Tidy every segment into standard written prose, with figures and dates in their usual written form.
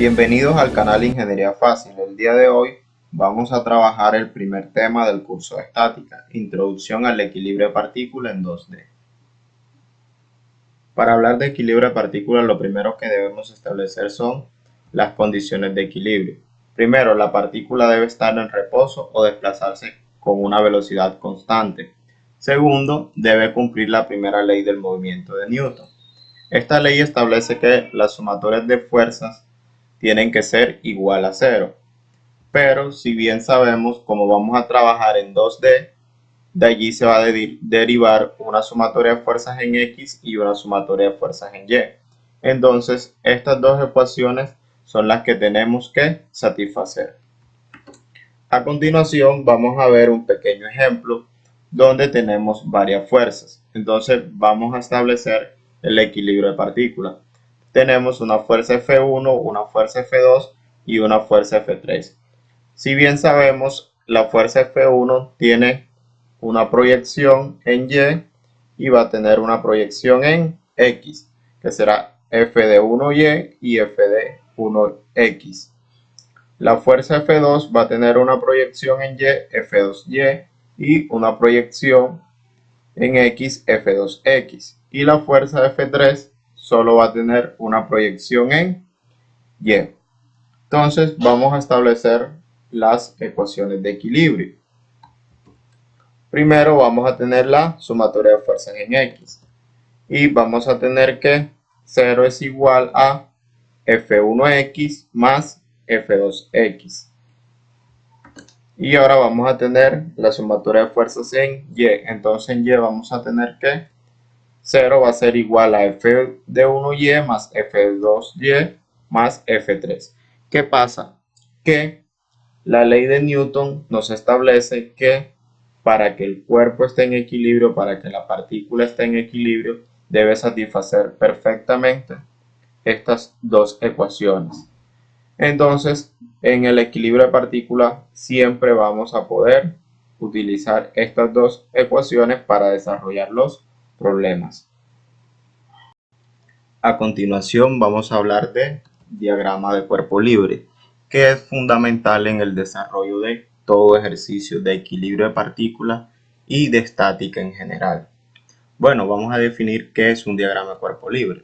Bienvenidos al canal Ingeniería Fácil. El día de hoy vamos a trabajar el primer tema del curso de estática, Introducción al equilibrio de partículas en 2D. Para hablar de equilibrio de partículas, lo primero que debemos establecer son las condiciones de equilibrio. Primero, la partícula debe estar en reposo o desplazarse con una velocidad constante. Segundo, debe cumplir la primera ley del movimiento de Newton. Esta ley establece que las sumatorias de fuerzas tienen que ser igual a cero. Pero si bien sabemos, como vamos a trabajar en 2D, de allí se va a derivar una sumatoria de fuerzas en X y una sumatoria de fuerzas en Y. Entonces, estas dos ecuaciones son las que tenemos que satisfacer. A continuación, vamos a ver un pequeño ejemplo donde tenemos varias fuerzas. Entonces, vamos a establecer el equilibrio de partículas. Tenemos una fuerza F1, una fuerza F2 y una fuerza F3. Si bien sabemos, la fuerza F1 tiene una proyección en Y va a tener una proyección en X, que será F de 1Y y F de 1X. La fuerza F2 va a tener una proyección en Y, F2Y, y una proyección en X, F2X. Y la fuerza F3 solo va a tener una proyección en Y. Entonces vamos a establecer las ecuaciones de equilibrio. Primero vamos a tener la sumatoria de fuerzas en X. Y vamos a tener que 0 es igual a F1X más F2X. Y ahora vamos a tener la sumatoria de fuerzas en Y. Entonces en Y vamos a tener que 0 va a ser igual a F de 1Y más F de 2Y más F3. ¿Qué pasa? Que la ley de Newton nos establece que para que el cuerpo esté en equilibrio, para que la partícula esté en equilibrio, debe satisfacer perfectamente estas dos ecuaciones. Entonces, en el equilibrio de partículas siempre vamos a poder utilizar estas dos ecuaciones para desarrollar los problemas. A continuación vamos a hablar de diagrama de cuerpo libre, que es fundamental en el desarrollo de todo ejercicio de equilibrio de partículas y de estática en general. Bueno, vamos a definir qué es un diagrama de cuerpo libre.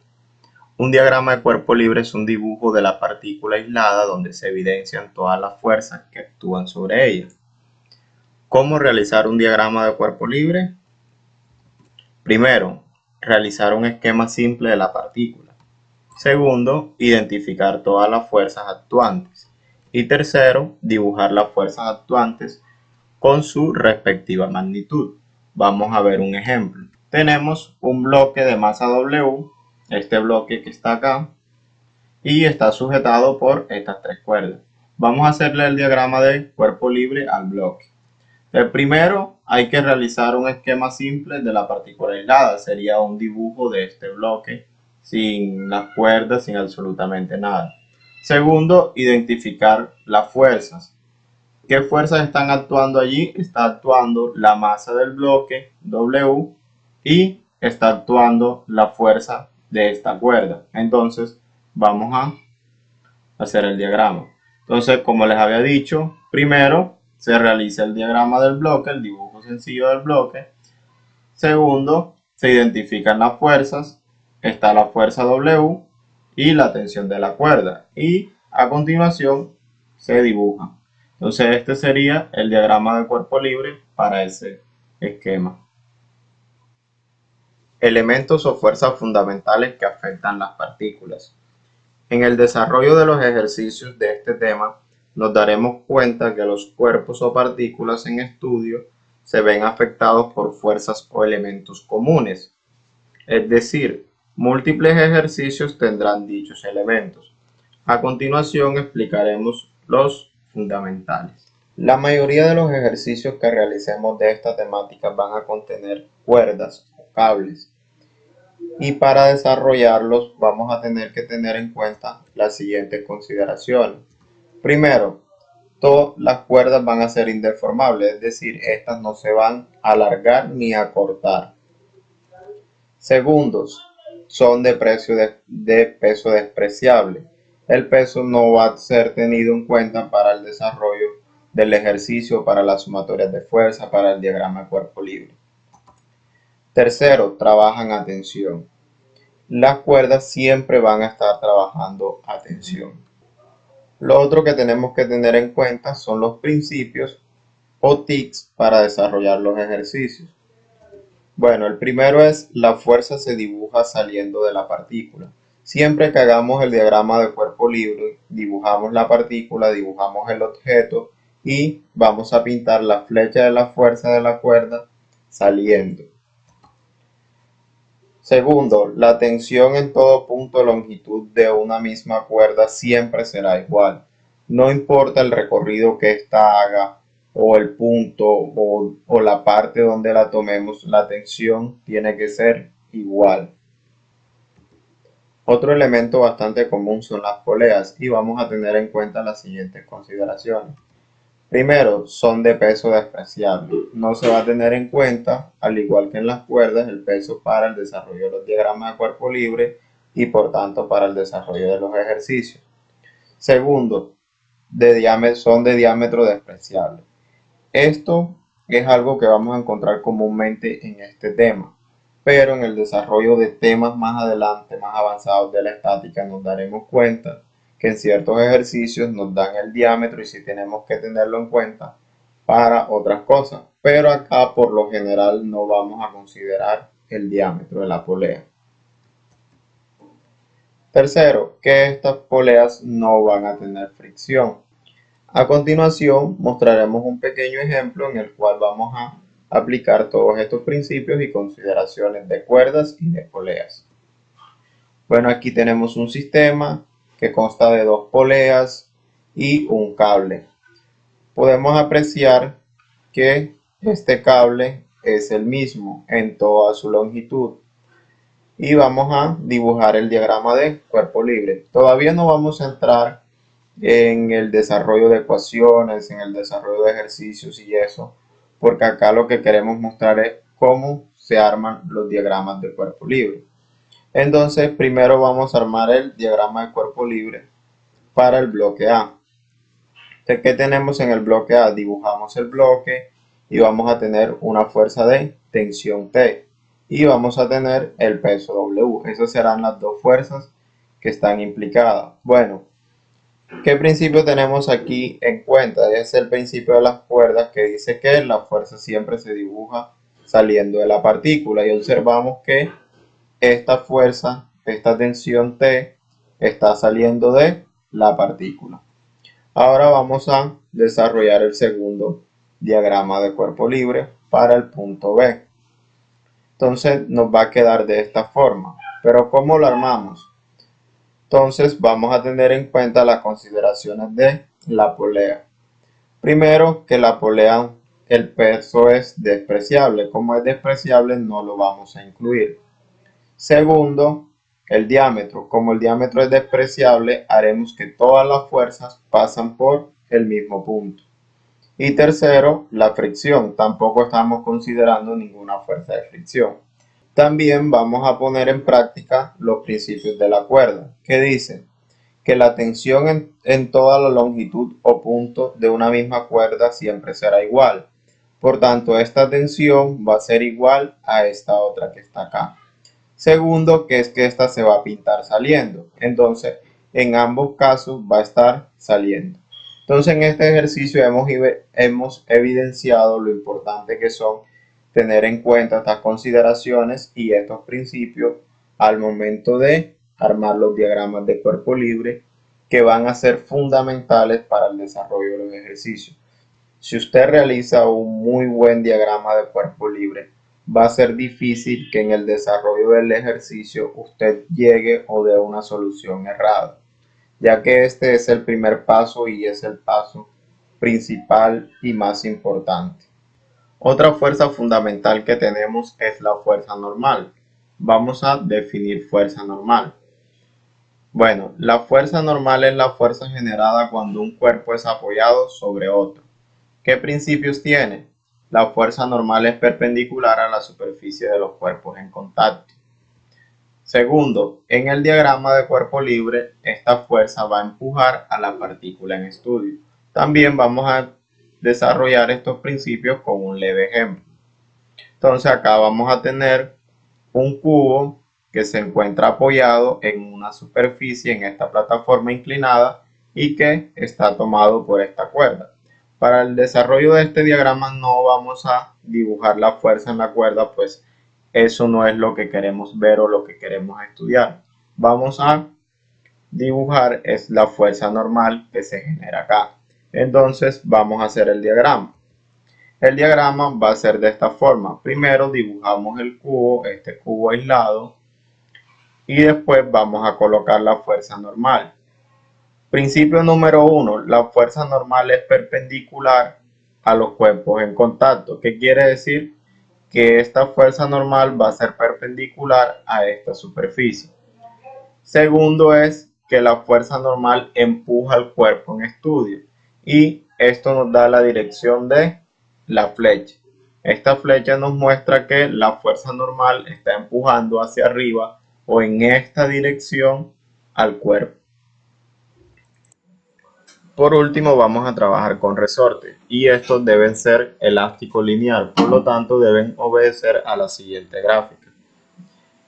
Un diagrama de cuerpo libre es un dibujo de la partícula aislada donde se evidencian todas las fuerzas que actúan sobre ella. ¿Cómo realizar un diagrama de cuerpo libre? Primero, realizar un esquema simple de la partícula. Segundo, identificar todas las fuerzas actuantes. Y tercero, dibujar las fuerzas actuantes con su respectiva magnitud. Vamos a ver un ejemplo. Tenemos un bloque de masa W, este bloque que está acá, y está sujetado por estas tres cuerdas. Vamos a hacerle el diagrama de cuerpo libre al bloque. El primero, hay que realizar un esquema simple de la partícula aislada. Sería un dibujo de este bloque sin las cuerdas, sin absolutamente nada. Segundo, identificar las fuerzas. ¿Qué fuerzas están actuando allí? Está actuando la masa del bloque W y está actuando la fuerza de esta cuerda. Entonces vamos a hacer el diagrama. Entonces, como les había dicho, primero se realiza el diagrama del bloque, el dibujo sencillo del bloque. Segundo, se identifican las fuerzas. Está la fuerza W y la tensión de la cuerda. Y a continuación se dibuja. Entonces este sería el diagrama de cuerpo libre para ese esquema. Elementos o fuerzas fundamentales que afectan las partículas. En el desarrollo de los ejercicios de este tema, nos daremos cuenta que los cuerpos o partículas en estudio se ven afectados por fuerzas o elementos comunes. Es decir, múltiples ejercicios tendrán dichos elementos. A continuación explicaremos los fundamentales. La mayoría de los ejercicios que realicemos de esta temática van a contener cuerdas o cables. Y para desarrollarlos vamos a tener que tener en cuenta las siguientes consideraciones. Primero, todas las cuerdas van a ser indeformables, es decir, estas no se van a alargar ni a cortar. Segundos, son de peso despreciable, el peso no va a ser tenido en cuenta para el desarrollo del ejercicio, para las sumatorias de fuerza, para el diagrama de cuerpo libre. Tercero, trabajan a tensión. Las cuerdas siempre van a estar trabajando a tensión. Lo otro que tenemos que tener en cuenta son los principios o tics para desarrollar los ejercicios. Bueno, el primero es la fuerza se dibuja saliendo de la partícula. Siempre que hagamos el diagrama de cuerpo libre, dibujamos la partícula, dibujamos el objeto y vamos a pintar la flecha de la fuerza de la cuerda saliendo. Segundo, la tensión en todo punto de longitud de una misma cuerda siempre será igual. No importa el recorrido que ésta haga o el punto o la parte donde la tomemos, la tensión tiene que ser igual. Otro elemento bastante común son las poleas y vamos a tener en cuenta las siguientes consideraciones. Primero, son de peso despreciable. No se va a tener en cuenta, al igual que en las cuerdas, el peso para el desarrollo de los diagramas de cuerpo libre y por tanto para el desarrollo de los ejercicios. Segundo, son de diámetro despreciable. Esto es algo que vamos a encontrar comúnmente en este tema, pero en el desarrollo de temas más adelante, más avanzados de la estática, nos daremos cuenta que en ciertos ejercicios nos dan el diámetro y sí tenemos que tenerlo en cuenta para otras cosas, pero acá por lo general no vamos a considerar el diámetro de la polea. Tercero, que estas poleas no van a tener fricción. A continuación mostraremos un pequeño ejemplo en el cual vamos a aplicar todos estos principios y consideraciones de cuerdas y de poleas. Bueno, aquí tenemos un sistema que consta de dos poleas y un cable. Podemos apreciar que este cable es el mismo en toda su longitud. Y vamos a dibujar el diagrama de cuerpo libre. Todavía no vamos a entrar en el desarrollo de ecuaciones, en el desarrollo de ejercicios y eso, porque acá lo que queremos mostrar es cómo se arman los diagramas de cuerpo libre. Entonces, primero vamos a armar el diagrama de cuerpo libre para el bloque A. Entonces, ¿qué tenemos en el bloque A? Dibujamos el bloque y vamos a tener una fuerza de tensión T y vamos a tener el peso W. Esas serán las dos fuerzas que están implicadas. Bueno, ¿qué principio tenemos aquí en cuenta? Es el principio de las cuerdas que dice que la fuerza siempre se dibuja saliendo de la partícula y observamos que esta fuerza, esta tensión T, está saliendo de la partícula. Ahora vamos a desarrollar el segundo diagrama de cuerpo libre para el punto B. Entonces nos va a quedar de esta forma. Pero ¿cómo lo armamos? Entonces vamos a tener en cuenta las consideraciones de la polea. Primero, que la polea, el peso es despreciable. Como es despreciable, no lo vamos a incluir. Segundo, el diámetro. Como el diámetro es despreciable, haremos que todas las fuerzas pasan por el mismo punto. Y tercero, la fricción. Tampoco estamos considerando ninguna fuerza de fricción. También vamos a poner en práctica los principios de la cuerda, que dicen que la tensión en toda la longitud o punto de una misma cuerda siempre será igual. Por tanto, esta tensión va a ser igual a esta otra que está acá. Segundo, que es que esta se va a pintar saliendo. Entonces, en ambos casos va a estar saliendo. Entonces, en este ejercicio hemos evidenciado lo importante que son tener en cuenta estas consideraciones y estos principios al momento de armar los diagramas de cuerpo libre que van a ser fundamentales para el desarrollo de los ejercicios. Si usted realiza un muy buen diagrama de cuerpo libre, va a ser difícil que en el desarrollo del ejercicio usted llegue o dé una solución errada, ya que este es el primer paso y es el paso principal y más importante. Otra fuerza fundamental que tenemos es la fuerza normal. Vamos a definir fuerza normal. Bueno, la fuerza normal es la fuerza generada cuando un cuerpo es apoyado sobre otro. ¿Qué principios tiene? La fuerza normal es perpendicular a la superficie de los cuerpos en contacto. Segundo, en el diagrama de cuerpo libre, esta fuerza va a empujar a la partícula en estudio. También vamos a desarrollar estos principios con un leve ejemplo. Entonces acá vamos a tener un cubo que se encuentra apoyado en una superficie en esta plataforma inclinada y que está tomado por esta cuerda. Para el desarrollo de este diagrama no vamos a dibujar la fuerza en la cuerda, pues eso no es lo que queremos ver o lo que queremos estudiar. Vamos a dibujar es la fuerza normal que se genera acá. Entonces vamos a hacer el diagrama. El diagrama va a ser de esta forma. Primero dibujamos el cubo, este cubo aislado, y después vamos a colocar la fuerza normal. Principio número 1. La fuerza normal es perpendicular a los cuerpos en contacto. ¿Qué quiere decir? Que esta fuerza normal va a ser perpendicular a esta superficie. Segundo es que la fuerza normal empuja al cuerpo en estudio y esto nos da la dirección de la flecha. Esta flecha nos muestra que la fuerza normal está empujando hacia arriba o en esta dirección al cuerpo. Por último vamos a trabajar con resortes y estos deben ser elástico lineal, por lo tanto deben obedecer a la siguiente gráfica.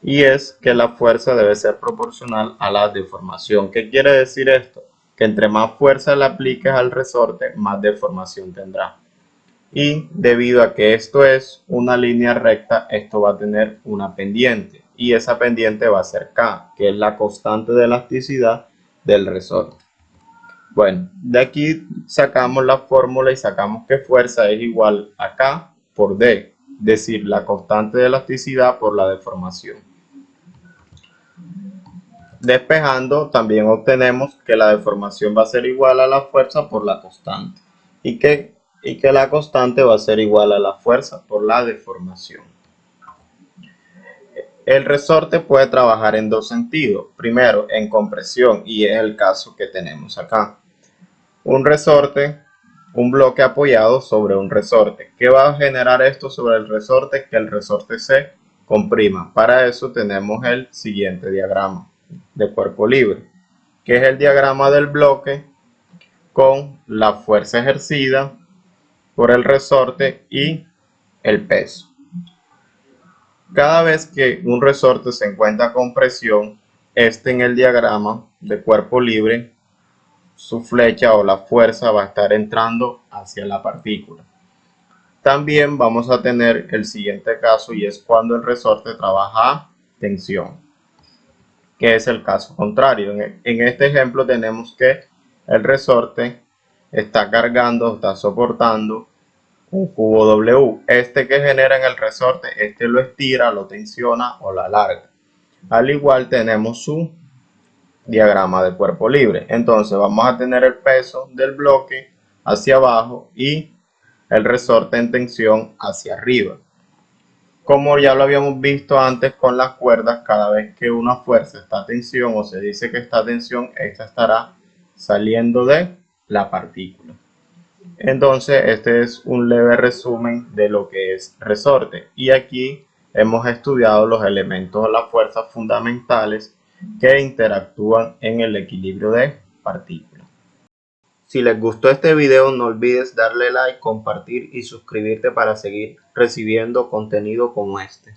Y es que la fuerza debe ser proporcional a la deformación. ¿Qué quiere decir esto? Que entre más fuerza le apliques al resorte, más deformación tendrá. Y debido a que esto es una línea recta, esto va a tener una pendiente. Y esa pendiente va a ser K, que es la constante de elasticidad del resorte. Bueno, de aquí sacamos la fórmula y sacamos que fuerza es igual a K por D, es decir, la constante de elasticidad por la deformación. Despejando, también obtenemos que la deformación va a ser igual a la fuerza por la constante y que la constante va a ser igual a la fuerza por la deformación. El resorte puede trabajar en dos sentidos. Primero, en compresión, y es el caso que tenemos acá. Un resorte, un bloque apoyado sobre un resorte. ¿Qué va a generar esto sobre el resorte? Que el resorte se comprima. Para eso tenemos el siguiente diagrama de cuerpo libre, que es el diagrama del bloque con la fuerza ejercida por el resorte y el peso. Cada vez que un resorte se encuentra con presión, en el diagrama de cuerpo libre, su flecha o la fuerza va a estar entrando hacia la partícula. También vamos a tener el siguiente caso y es cuando el resorte trabaja a tensión, que es el caso contrario. En este ejemplo tenemos que el resorte está cargando, está soportando un cubo W. Este que genera en el resorte, este lo estira, lo tensiona o lo alarga. Al igual tenemos su diagrama de cuerpo libre. Entonces vamos a tener el peso del bloque hacia abajo y el resorte en tensión hacia arriba. Como ya lo habíamos visto antes con las cuerdas, cada vez que una fuerza está a tensión o se dice que está a tensión, esta estará saliendo de la partícula. Entonces este es un leve resumen de lo que es resorte y aquí hemos estudiado los elementos o las fuerzas fundamentales que interactúan en el equilibrio de partículas. Si les gustó este video no olvides darle like, compartir y suscribirte para seguir recibiendo contenido como este.